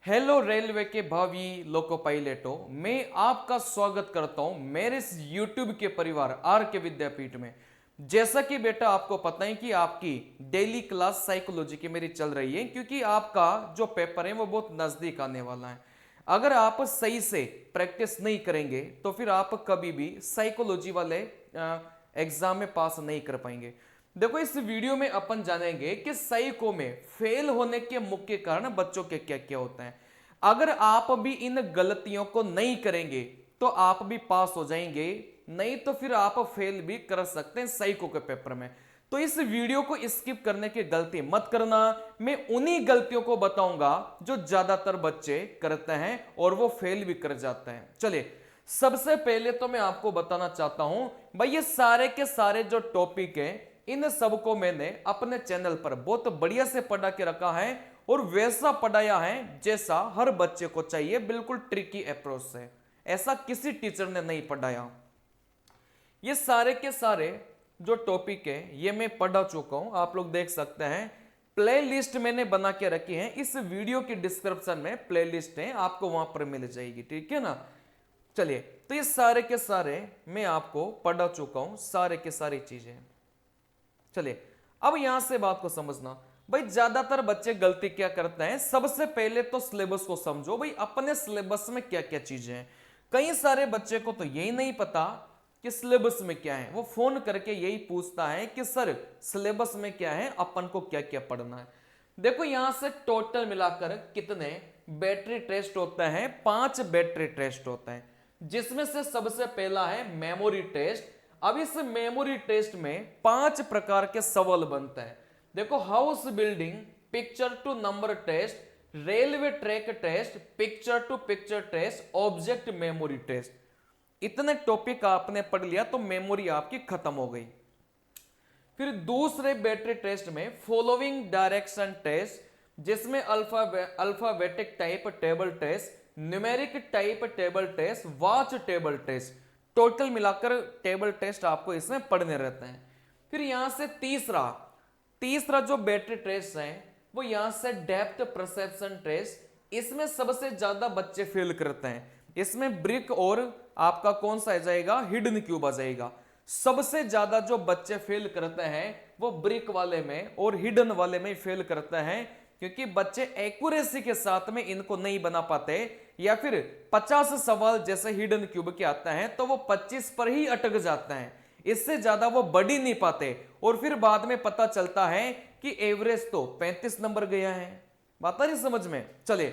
Hello railway के भावी लोको पायलटों, मैं आपका स्वागत करता हूं मेरे इस यूट्यूब के परिवार आर के विद्यापीठ में। जैसा कि बेटा आपको पता है कि आपकी डेली क्लास साइकोलॉजी की मेरी चल रही है, क्योंकि आपका जो पेपर है वो बहुत नजदीक आने वाला है। अगर आप सही से प्रैक्टिस नहीं करेंगे तो फिर आप कभी भी साइकोलॉजी वाले एग्जाम में पास नहीं कर पाएंगे। देखो, इस वीडियो में अपन जानेंगे कि साइको में फेल होने के मुख्य कारण बच्चों के क्या क्या होते हैं। अगर आप भी इन गलतियों को नहीं करेंगे तो आप भी पास हो जाएंगे, नहीं तो फिर आप फेल भी कर सकते हैं साइको के पेपर में। तो इस वीडियो को स्किप करने की गलती मत करना। मैं उन्हीं गलतियों को बताऊंगा जो ज्यादातर बच्चे करते हैं और वो फेल भी कर जाते हैं। चलिए, सबसे पहले तो मैं आपको बताना चाहता हूं भाई, ये सारे के सारे जो टॉपिक है इन सबको मैंने अपने चैनल पर बहुत बढ़िया से पढ़ा के रखा है और वैसा पढ़ाया है जैसा हर बच्चे को चाहिए, बिल्कुल ट्रिकी अप्रोच से। ऐसा किसी टीचर ने नहीं पढ़ाया। ये सारे के सारे जो टॉपिक है ये मैं पढ़ा चुका हूं, आप लोग देख सकते हैं। प्ले लिस्ट मैंने बना के रखी है, इस वीडियो की डिस्क्रिप्शन में प्ले लिस्ट है, आपको वहां पर मिल जाएगी, ठीक है ना। चलिए, तो ये सारे के सारे मैं आपको पढ़ा चुका हूं, सारे के सारी चीजें। चलिए, अब यहां से बात को समझना भाई, ज्यादातर बच्चे गलती क्या करते हैं। सबसे पहले तो सिलेबस को समझो भाई, अपने सिलेबस में क्या क्या चीजें हैं। कई सारे बच्चे को तो यही नहीं पता कि सिलेबस में क्या है। वो फोन करके यही पूछता है कि सर सिलेबस में क्या है, अपन को क्या क्या पढ़ना है। देखो, यहां से टोटल मिलाकर कितने बैटरी टेस्ट होते हैं? 5 बैटरी टेस्ट होते हैं, जिसमें से सबसे पहला है मेमोरी टेस्ट। अब इस मेमोरी टेस्ट में 5 प्रकार के सवाल बनते हैं। देखो, house building, picture to number test, railway track test, picture to picture test, object memory test. इतने टॉपिक आपने पढ़ लिया तो मेमोरी आपकी खत्म हो गई। फिर दूसरे बैटरी टेस्ट में फॉलोइंग डायरेक्शन टेस्ट, जिसमें alphabetic type table test, numeric type table test, watch table test. Total मिलाकर टेबल टेस्ट आपको इसमें पढ़ने रहते हैं। फिर यहां से तीसरा तीसरा जो बैटरी टेस्ट है वो यहां से डेप्थ परसेप्शन टेस्ट। इसमें सबसे ज्यादा बच्चे फेल करते हैं। इसमें ब्रिक और आपका कौन सा आ जाएगा, हिडन क्यूब आ जाएगा। सबसे ज्यादा जो बच्चे फेल करते हैं वो ब्रिक वाले में और हिडन वाले में फेल करते हैं, क्योंकि बच्चे एक्यूरेसी के साथ में इनको नहीं बना पाते, या फिर 50 सवाल जैसे हिडन क्यूब के आता है तो वो 25 पर ही अटक जाते हैं। इससे ज्यादा वो बढ़ ही नहीं पाते और फिर बाद में पता चलता है कि एवरेज तो 35 नंबर गया है। बात आ रही समझ में? चले,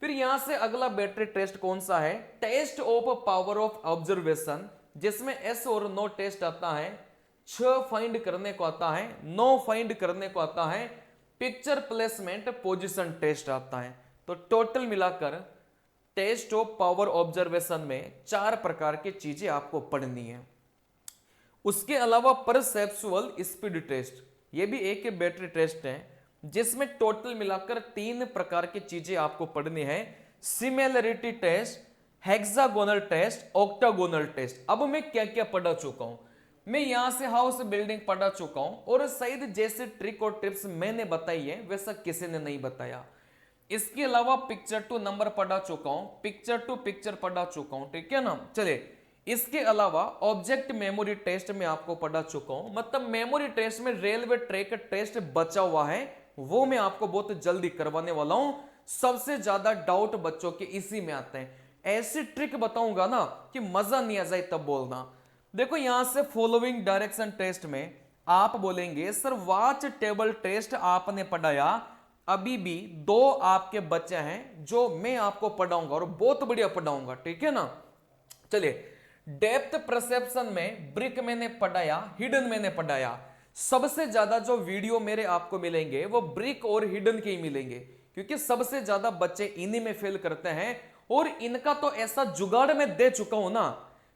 फिर यहां से अगला बैटरी टेस्ट कौन सा है? Test of power of observation, जिसमें एस और नो टेस्ट आता है, 6 फाइंड करने को आता है, 9 फाइंड करने को आता है, पिक्चर प्लेसमेंट पोजीशन टेस्ट आता है। तो टोटल मिलाकर टेस्ट ऑफ पावर ऑब्जर्वेशन में 4 प्रकार की चीजें आपको पढ़नी है। उसके अलावा परसेप्चुअल स्पीड टेस्ट, ये भी एक बैटरी टेस्ट है, जिसमें टोटल मिलाकर 3 प्रकार की चीजें आपको पढ़नी है। Similarity test, hexagonal test, octagonal test. अब मैं क्या क्या पढ़ा चुका हूं? मैं यहां से हाउस बिल्डिंग पढ़ा चुका हूं और शायद जैसे ट्रिक और टिप्स मैंने बताई है वैसा किसी ने नहीं बताया। इसके अलावा पिक्चर टू नंबर पढ़ा चुका हूं, पिक्चर टू पिक्चर पढ़ा चुका हूं, ठीक है ना। चले, इसके अलावा ऑब्जेक्ट मेमोरी टेस्ट में आपको पढ़ा चुका हूं, मतलब मेमोरी टेस्ट में रेलवे ट्रैक टेस्ट बचा हुआ है, वो मैं आपको बहुत जल्दी करवाने वाला हूं। सबसे ज्यादा डाउट बच्चों के इसी में आते हैं। ऐसी ट्रिक बताऊंगा ना कि मजा नहीं आ जाए तब बोलना। देखो, यहां से फॉलोइंग डायरेक्शन टेस्ट में आप बोलेंगे सर वॉच टेबल टेस्ट आपने पढ़ाया, अभी भी 2 आपके बच्चे हैं जो मैं आपको पढ़ाऊंगा और बहुत बढ़िया पढ़ाऊंगा, ठीक है ना। चलिए, डेप्थ परसेप्शन में ब्रिक मैंने पढ़ाया, हिडन मैंने पढ़ाया। सबसे ज्यादा जो वीडियो मेरे आपको मिलेंगे वो ब्रिक और हिडन के ही मिलेंगे, क्योंकि सबसे ज्यादा बच्चे इन्हीं में फेल करते हैं। और इनका तो ऐसा जुगाड़ मैं दे चुका हूं ना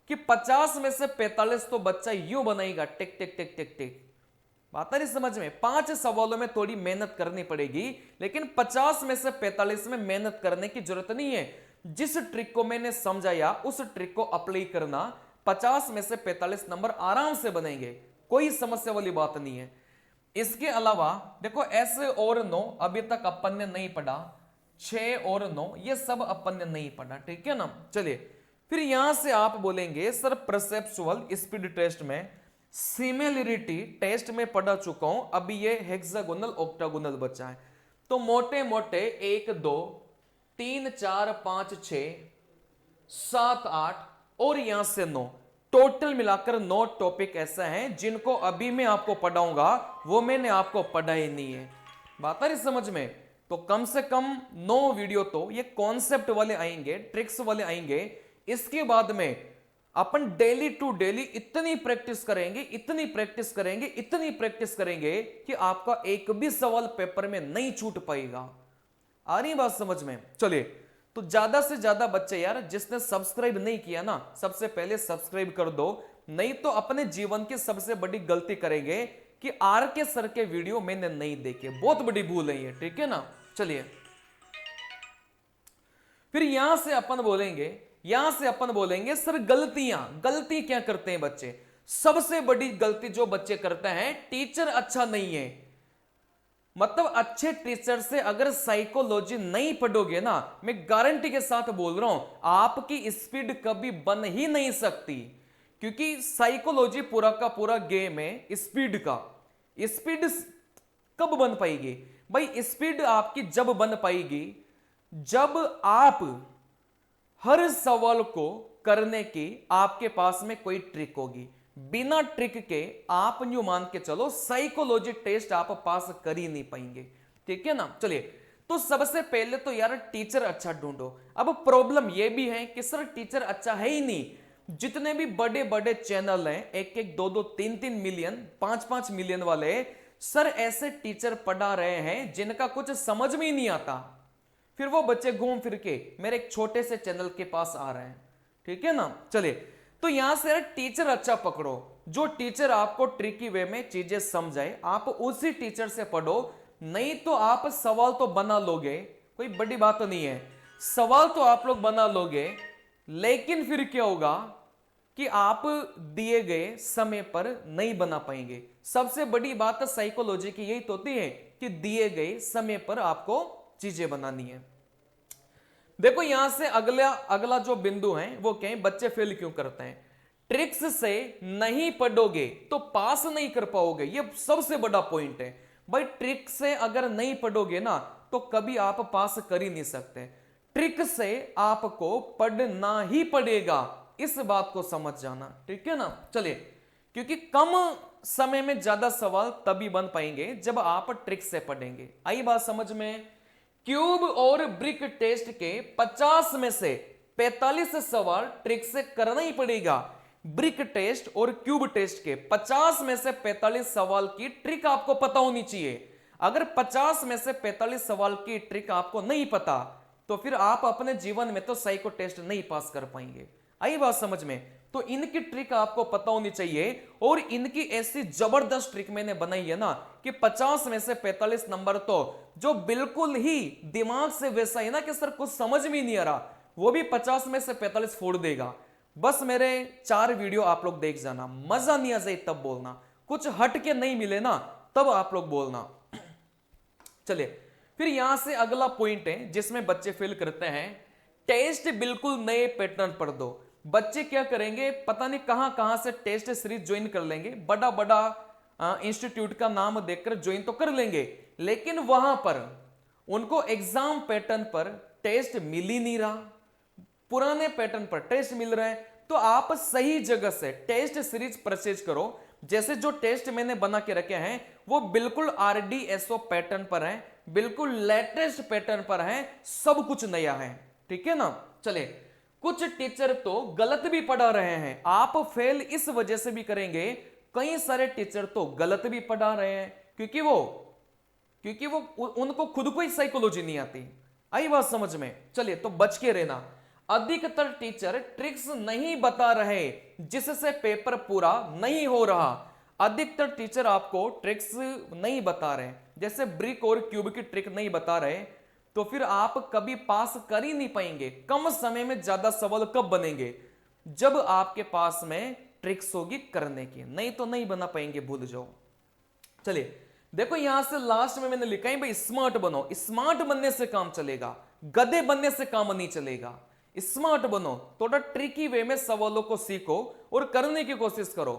कि 50 में से 45 तो बच्चा यूं बनाएगा, टिक टिक टिक टिक टिक। बात आ रही समझ में? 5 सवालों में थोड़ी मेहनत करनी पड़ेगी, लेकिन 50 में से 45 में मेहनत करने की जरूरत नहीं है। जिस ट्रिक को मैंने समझाया उस ट्रिक को अप्लाई करना, 50 में से 45 नंबर आराम से बनेंगे, कोई समस्या वाली बात नहीं है। इसके अलावा देखो, एस और नो अभी तक अपन ने नहीं पढ़ा। 6 और 9 ये सब अपन ने नहीं पढ़ा, ठीक है ना। चलिए फिर यहां से आप बोलेंगे सर परसेप्चुअल स्पीड टेस्ट में सिमिलरिटी टेस्ट में पढ़ा चुका हूं, अभी ये हेक्सागोनल ऑक्टागोनल बचा है। तो मोटे मोटे 1 2 3 4 5 6 7 8 और यहां से 9, टोटल मिलाकर 9 टॉपिक ऐसा हैं जिनको अभी मैं आपको पढ़ाऊंगा, वो मैंने आपको पढ़ा ही नहीं है। बात आ रही समझ में। तो कम से कम 9 वीडियो तो ये कॉन्सेप्ट वाले आएंगे, ट्रिक्स वाले आएंगे। इसके बाद में अपन डेली टू डेली इतनी प्रैक्टिस करेंगे, इतनी प्रैक्टिस करेंगे, इतनी प्रैक्टिस करेंगे कि आपका एक भी सवाल पेपर में नहीं छूट पाएगा। आ रही बात समझ में। चलिए तो ज्यादा से ज्यादा बच्चे यार, जिसने सब्सक्राइब नहीं किया ना, सबसे पहले सब्सक्राइब कर दो, नहीं तो अपने जीवन की सबसे बड़ी गलती करेंगे कि आर के सर के वीडियो मैंने नहीं देखे, बहुत बड़ी भूल है ये, ठीक है ना। चलिए फिर यहां से अपन बोलेंगे सर गलती क्या करते हैं बच्चे। सबसे बड़ी गलती जो बच्चे करते हैं, टीचर अच्छा नहीं है। मतलब अच्छे टीचर से अगर साइकोलॉजी नहीं पढ़ोगे ना, मैं गारंटी के साथ बोल रहा हूं, आपकी स्पीड कभी बन ही नहीं सकती। क्योंकि साइकोलॉजी पूरा का पूरा गेम है स्पीड का। स्पीड कब बन पाएगी भाई? स्पीड आपकी जब बन पाएगी जब आप हर सवाल को करने की आपके पास में कोई ट्रिक होगी। बिना ट्रिक के आप न्यू मान के चलो साइकोलॉजी टेस्ट आप पास कर ही नहीं पाएंगे, ठीक है ना। चलिए तो सबसे पहले तो यार टीचर अच्छा ढूंढो। अब प्रॉब्लम यह भी है कि सर टीचर अच्छा है ही नहीं। जितने भी बड़े बड़े चैनल हैं, 1-1 2-2 3-3 मिलियन 5-5 मिलियन वाले, सर ऐसे टीचर पढ़ा रहे हैं जिनका कुछ समझ में ही नहीं आता। फिर वो बच्चे घूम फिर के मेरे एक छोटे से चैनल के पास आ रहे हैं, ठीक है ना। चलिए तो यहां से टीचर अच्छा पकड़ो, जो टीचर आपको ट्रिकी वे में चीजें समझाए, आप उसी टीचर से पढ़ो। नहीं तो आप सवाल तो बना लोगे, कोई बड़ी बात तो नहीं है, सवाल तो आप लोग बना लोगे, लेकिन फिर क्या होगा कि आप दिए गए समय पर नहीं बना पाएंगे। सबसे बड़ी बात साइकोलॉजी की यही तो होती है कि दिए गए समय पर आपको चीजें बनानी है। देखो यहां से अगला जो बिंदु है वो क्या है, बच्चे फेल क्यों करते हैं। ट्रिक्स से नहीं पढ़ोगे तो पास नहीं कर पाओगे, ये सबसे बड़ा पॉइंट है भाई। ट्रिक से अगर नहीं पढ़ोगे ना तो कभी आप पास कर ही नहीं सकते। ट्रिक से आपको पढ़ना ही पड़ेगा, इस बात को समझ जाना, ठीक है ना। चलिए क्योंकि कम समय में ज्यादा सवाल तभी बन पाएंगे जब आप ट्रिक से पढ़ेंगे। आई बात समझ में। क्यूब और ब्रिक टेस्ट के 50 में से 45 सवाल ट्रिक से करना ही पड़ेगा। ब्रिक टेस्ट और क्यूब टेस्ट के 50 में से 45 सवाल की ट्रिक आपको पता होनी चाहिए। अगर 50 में से 45 सवाल की ट्रिक आपको नहीं पता तो फिर आप अपने जीवन में तो साइको टेस्ट नहीं पास कर पाएंगे। आई बात समझ में। तो इनकी ट्रिक आपको पता होनी चाहिए, और इनकी ऐसी जबरदस्त ट्रिक मैंने बनाई है ना कि 50 में से 45 नंबर तो जो बिल्कुल ही दिमाग से वैसा है ना कि सर कुछ समझ में नहीं आ रहा, वो भी 50 में से 45 फोड़ देगा। बस मेरे 4 वीडियो आप लोग देख जाना, मजा नहीं आ जाए तब बोलना, कुछ हट के नहीं मिले ना तब आप लोग बोलना। चलिए फिर यहां से अगला पॉइंट है जिसमें बच्चे फेल करते हैं, टेस्ट बिल्कुल नए पैटर्न पर दो। बच्चे क्या करेंगे, पता नहीं कहां कहां से टेस्ट सीरीज ज्वाइन कर लेंगे, बड़ा बड़ा इंस्टीट्यूट का नाम देखकर ज्वाइन तो कर लेंगे, लेकिन वहां पर उनको एग्जाम पैटर्न पर टेस्ट मिल ही नहीं रहा, पुराने पैटर्न पर टेस्ट मिल रहा है। तो आप सही जगह से टेस्ट सीरीज परचेज करो। जैसे जो टेस्ट मैंने बना के रखे हैं वो बिल्कुल RDSO पैटर्न पर है, बिल्कुल लेटेस्ट पैटर्न पर है, सब कुछ नया है, ठीक है ना। चले कुछ टीचर तो गलत भी पढ़ा रहे हैं, आप फेल इस वजह से भी करेंगे, कई सारे टीचर तो गलत भी पढ़ा रहे हैं क्योंकि वो उनको खुद को ही साइकोलॉजी नहीं आती। आई बात समझ में। चलिए तो बच के रहना, अधिकतर टीचर ट्रिक्स नहीं बता रहे जिससे पेपर पूरा नहीं हो रहा। अधिकतर टीचर आपको ट्रिक्स नहीं बता रहे, जैसे ब्रिक और क्यूब की ट्रिक नहीं बता रहे, तो फिर आप कभी पास कर ही नहीं पाएंगे। कम समय में ज्यादा सवाल कब बनेंगे, जब आपके पास में ट्रिक्स होगी करने की, नहीं तो नहीं बना पाएंगे, भूल जाओ। चलिए देखो यहां से लास्ट में मैंने लिखा है भाई स्मार्ट बनो। स्मार्ट बनने से काम चलेगा, गधे बनने से काम नहीं चलेगा। स्मार्ट बनो, थोड़ा ट्रिकी वे में सवालों को सीखो और करने की कोशिश करो।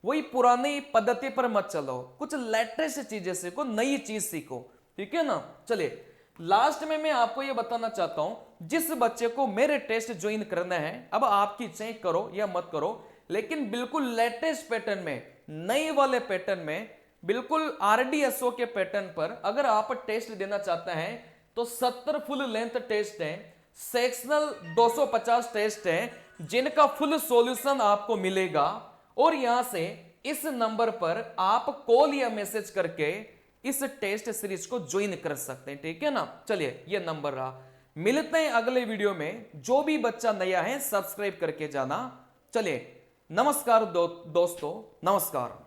वही पुरानी पद्धति पर मत चलो, कुछ लेटेस्ट चीजें सीखो, नई चीज सीखो, ठीक है ना। चलिए लास्ट में मैं आपको यह बताना चाहता हूं, जिस बच्चे को मेरे टेस्ट ज्वाइन करना है, अब आपकी इच्छा करो या मत करो, लेकिन बिल्कुल लेटेस्ट पैटर्न में, नए वाले पैटर्न में, बिल्कुल आरडीएसओ के पैटर्न पर अगर आप टेस्ट देना चाहते हैं तो 70 फुल लेंथ टेस्ट है, सेक्शनल 250 टेस्ट है, जिनका फुल सॉल्यूशन आपको मिलेगा। और यहां से इस नंबर पर आप कॉल या मैसेज करके इस टेस्ट सीरीज को ज्वाइन कर सकते हैं, ठीक है ना। चलिए ये नंबर रहा। मिलते हैं अगले वीडियो में। जो भी बच्चा नया है सब्सक्राइब करके जाना। चलिए नमस्कार दोस्तों, नमस्कार।